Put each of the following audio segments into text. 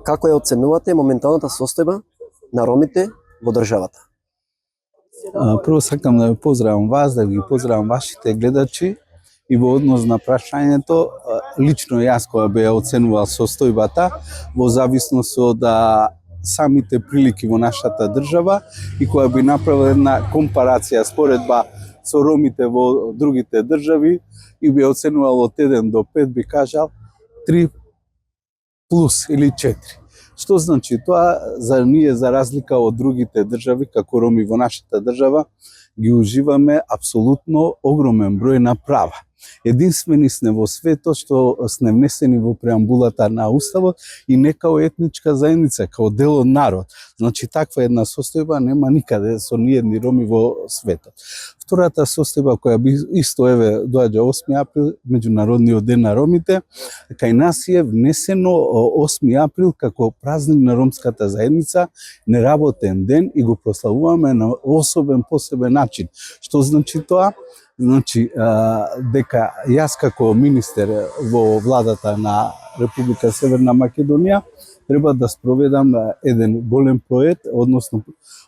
Како ја оценувате моменталната состојба на ромите во државата? Прво сакам да ве поздравам вас, да ги поздравам вашите гледачи и во однос на прашањето, лично јас кога бе оценувал состојбата во зависност од самите прилики во нашата држава и кога би направил една компарација, споредба со ромите во другите држави и би оценувал од 1 до 5, би кажал 3 плюс или 4. Што значи тоа? За ние, за разлика од другите држави, како роми во нашата држава, ги уживаме апсолутно огромен број на права. Единствени сме во светот што сме внесени во преамбулата на Уставот и не као етничка заедница, као дел од народ. Значи таква една состојба нема никаде со ниедни роми во светот. Втората состојба која би исто доаѓа 8 април, меѓународниот ден на ромите, кај нас е внесено 8 април како празник на ромската заедница, неработен ден и го прославуваме на особен посебен начин. Што значи тоа? Значи, дека јас како министер во владата на Република Северна Македонија треба да спроведам еден голем проект, односно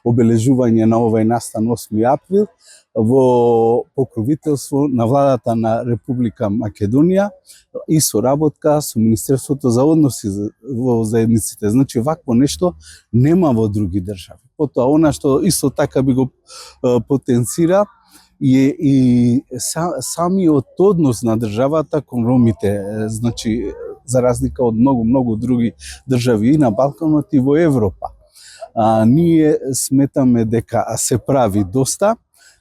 обележување на овој настан 8 април во покровителство на владата на Република Македонија и соработка со Министерството за односи во заедниците. Значи, вакво нешто нема во други држави. Потоа, она што исто така би го потенцира и самиот однос на државата кон ромите, значи за разлика од многу други држави и на Балканот и во Европа. Ние сметаме дека се прави доста,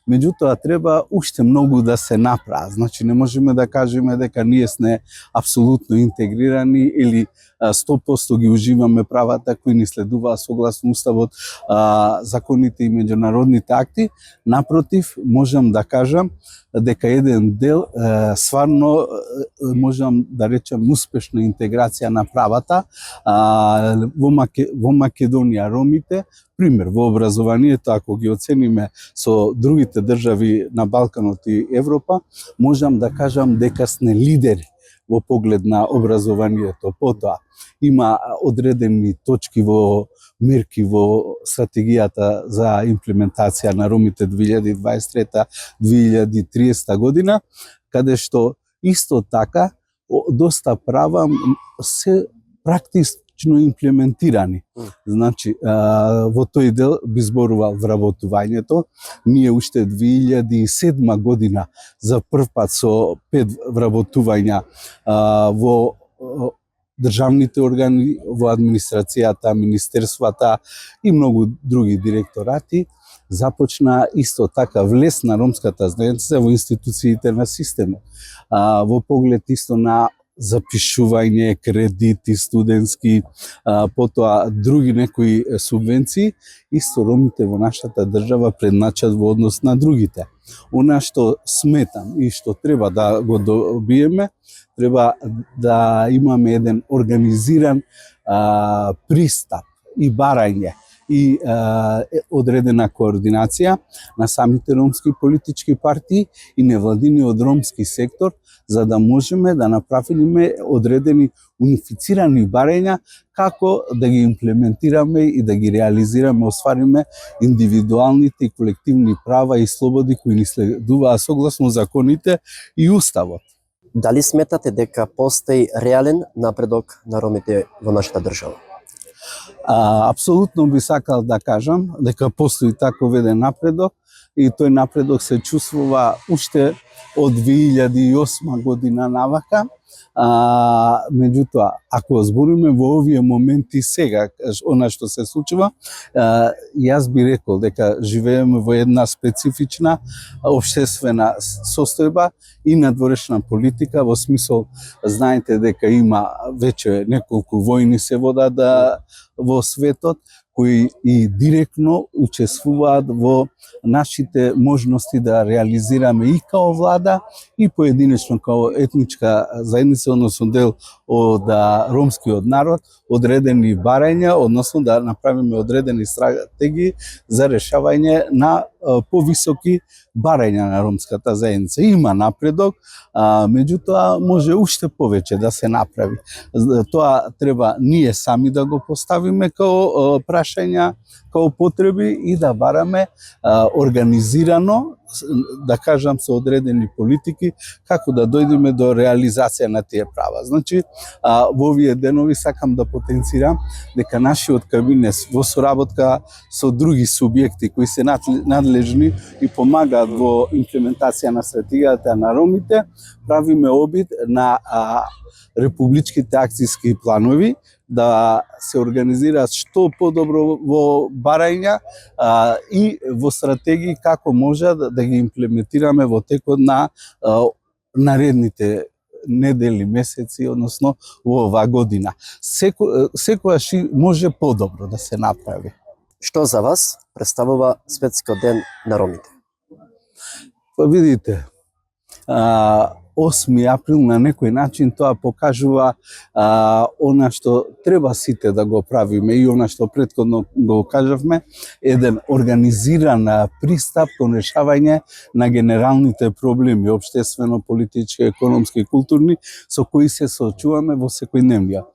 меѓутоа треба уште многу да се направи. Значи не можеме да кажеме дека ние сме апсолутно интегрирани или 100% ги уживаме правата кои ни следуваат согласно Уставот, законите и меѓународните акти. Напротив, можам да кажам дека еден дел стварно можам да речем успешна интеграција на правата во Македонија ромите. Пример, во образованието, ако ги оцениме со другите држави на Балканот и Европа, можам да кажам дека сме лидери во поглед на образованието. Потоа, има одредени точки во мерки во стратегијата за имплементација на ромите 2023-2030 година, каде што исто така доста права се практично имплементирани. Значи, во тој дел би зборувал вработувањето. Ние уште 2007 година за прв пат со 5 вработувања во државните органи, во администрацијата, министерствата и многу други директорати, започна исто така влез на ромската заедница во институциите на системот. Во поглед исто на запишување, кредити, студентски, потоа други некои субвенции, исто ромите во нашата држава предначат во однос на другите. Она што сметам и што треба да го добиеме, треба да имаме еден организиран пристап и барање и одредена координација на самите ромски политички партии и невладиниот ромски сектор, за да можеме да направиме одредени унифицирани барања како да ги имплементираме и да ги реализираме, оствариме индивидуалните и колективни права и слободи кои ни следуваат согласно законите и Уставот. Дали сметате дека постои реален напредок на ромите во нашата држава? Апсолутно би сакал да кажам дека постои таков еден напредок и тој напредок се чувствува уште од 2008 година навака. Меѓутоа, ако збориме во овие моменти сега, она што се случува, јас би рекол дека живееме во една специфична општествена состојба и надворешна политика, во смисол, знаете дека има веќе неколку војни се водат во светот, кои и директно учествуваат во нашите можности да реализираме и као влада и поединечно као етничка заедница, односно дел од ромскиот народ, одредени барања, односно да направиме одредени стратегии за решавање на повисоки барање на ромската заедница. Има напредок, меѓутоа може уште повеќе да се направи. Тоа треба ние сами да го поставиме као прашања, као потреби и да бараме организирано, да кажам со одредени политики, како да дојдеме до реализација на тие права. Значи, во овие денови сакам да потенцирам дека нашиот кабинет во соработка со други субјекти кои се надлежни и помагаат во имплементација на стратегијата на ромите, правиме обид на републичките акцијски планови да се организираат што подобро во барања и во стратегии како може да ги имплементираме во текот на наредните недели, месеци, односно во оваа година. Секојаш може подобро да се направи. Што за вас представува Светскиот ден на ромите? Па видите, 8 април на некој начин тоа покажува она што треба сите да го правиме и она што претходно го кажавме, еден организиран пристап кон решавање на генералните проблеми, општествено, политички, економски и културни, со кои се соочуваме во секојдневниот.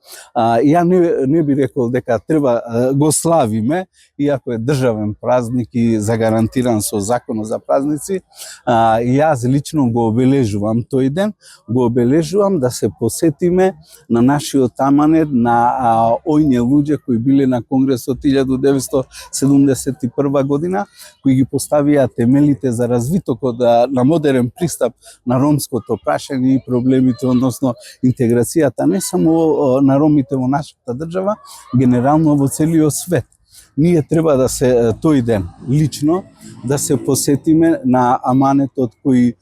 Ја не би рекол дека треба го славиме, иако е државен празник и загарантиран со законот за празници, јас лично го обележувам тој ден, го обележувам да се посетиме на нашиот аманет, на ојне луѓе кои биле на Конгресот 1971 година, кои ги поставија темелите за развитокот на модерен пристап на ромското прашање и проблемите, односно интеграцијата не само на ромите во нашата држава, генерално во целиот свет. Ние треба да се тој ден лично да се посетиме на аманетот кои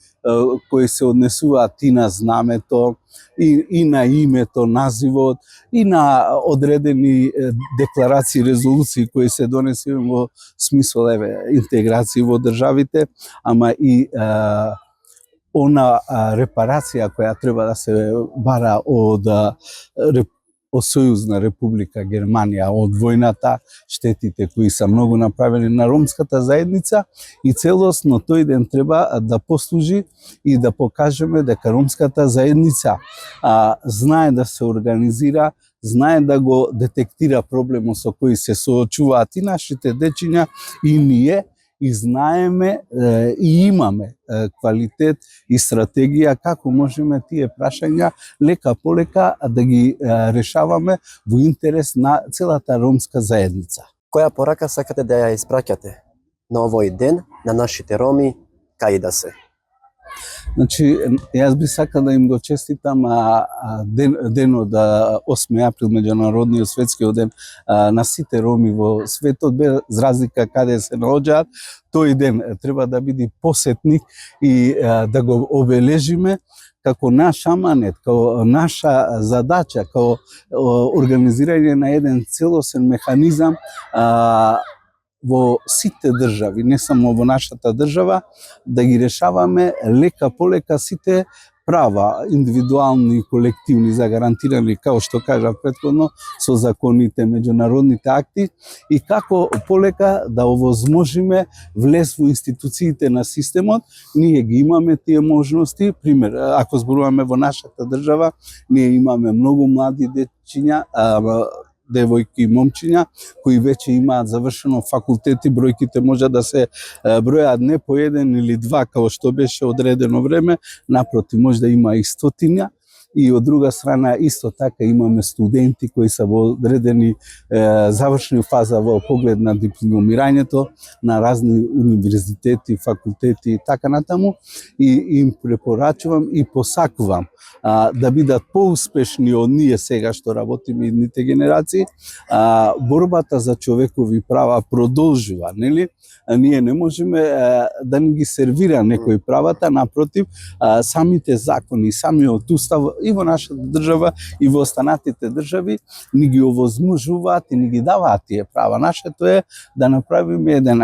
се однесуваат и на знамето, и на името, називот, и на одредени декларации, резолуции кои се донеси во смисол интеграција во државите, ама и она репарација која треба да се бара од Сојузна република Германија од војната, штетите кои се многу направени на ромската заедница и целосно тој ден треба да послужи и да покажеме дека ромската заедница знае да се организира, знае да го детектира проблемот со кој се соочуваат и нашите дечиња и ние, и знаеме и имаме квалитет и стратегија како можеме тие прашања лека полека да ги решаваме во интерес на целата ромска заедница. Која порака сакате да ја испраќате на овој ден на нашите роми, кај да се? Значи, јас би сакал да им го честитам денот 8 април, меѓународниот светскиот ден на сите роми во светот, без разлика каде се наоѓаат. Тој ден треба да биде посетник и да го обележиме како наш аманет, како наша задача, како организирање на еден целосен механизам во сите држави, не само во нашата држава, да ги решаваме лека полека сите права, индивидуални и колективни, загарантирани, како што кажав претходно, со законите, меѓународните акти, и како полека да овозможиме влез во институциите на системот. Ние ги имаме тие можности. Пример, ако зборуваме во нашата држава, ние имаме многу млади дечиња, девојки и момчиња кои веќе имаат завршено факултети, бројките може да се бројат не по еден или два како што беше одредено време, напротив може да има и стотиња. И од друга страна исто така имаме студенти кои се во одредени завршни фаза во поглед на дипломирањето на разни универзитети, факултети и така натаму, и им препорачувам и посакувам да бидат поуспешни од ние сега што работиме идните генерации. Борбата за човекови права продолжува, нели? Ние не можеме да ни ги сервира некои правата, напротив, самите закони, самиот устав и во нашата држава и во останатите држави ни ги овозможуваат и ни ги даваат тие права. Нашето е да направиме еден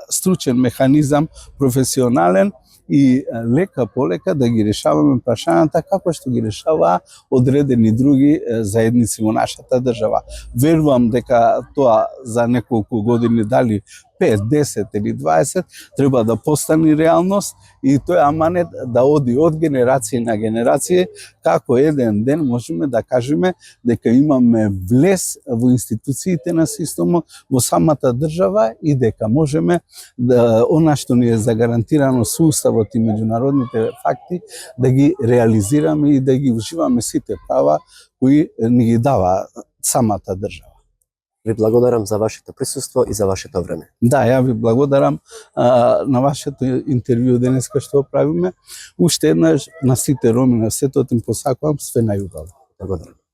стручен механизам, професионален, и лека полека да ги решаваме прашањата како што ги решаваа одредени други заедници во нашата држава. Верувам дека тоа за неколку години, дали 5, 10 или 20 треба да постане реалност и тој аманет да оди од генерација на генерација, како еден ден можеме да кажеме дека имаме влез во институциите на системот, во самата држава и дека можеме да она што ни е загарантирано со уставот и меѓународните факти да ги реализираме и да ги уживаме сите права кои ни ги дава самата држава. Ви благодарам за вашето присуство и за вашето време. Да, ја ви благодарам на вашето интервју денеска што правиме. Уште еднаш на сите роми на светот им посакувам све најубаво. Благодарам.